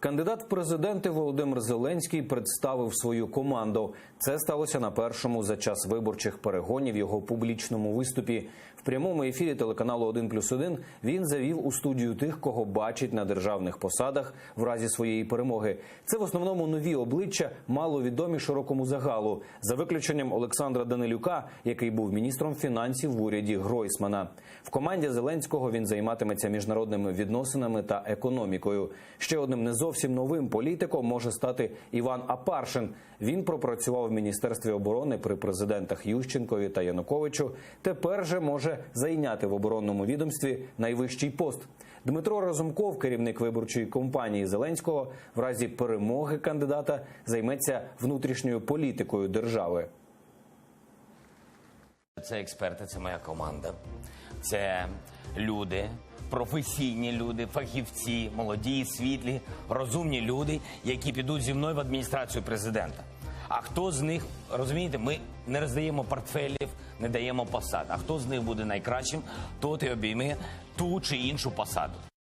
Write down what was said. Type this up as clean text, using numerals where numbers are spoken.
Кандидат в президенти Володимир Зеленський представив свою команду. Це сталося на першому за час виборчих перегонів його публічному виступі. В прямому ефірі телеканалу «1+1» він завів у студію тих, кого бачить на державних посадах в разі своєї перемоги. Це в основному нові обличчя, маловідомі широкому загалу, за виключенням Олександра Данилюка, який був міністром фінансів в уряді Гройсмана. В команді Зеленського він займатиметься міжнародними відносинами та економікою. Ще одним не зовсім новим політиком може стати Іван Апаршин. Він пропрацював в Міністерстві оборони при президентах Ющенкові та Януковичу. Тепер же може зайняти в оборонному відомстві найвищий пост. Дмитро Разумков, керівник виборчої кампанії Зеленського, в разі перемоги кандидата займеться внутрішньою політикою держави. Це експерти, це моя команда. Це люди, професійні люди, фахівці, молоді, світлі, розумні люди, які підуть зі мною в адміністрацію президента. А хто з них, розумієте, ми не роздаємо портфелів, не даємо посад. А хто з них буде найкращим, той і обійме ту чи іншу посаду.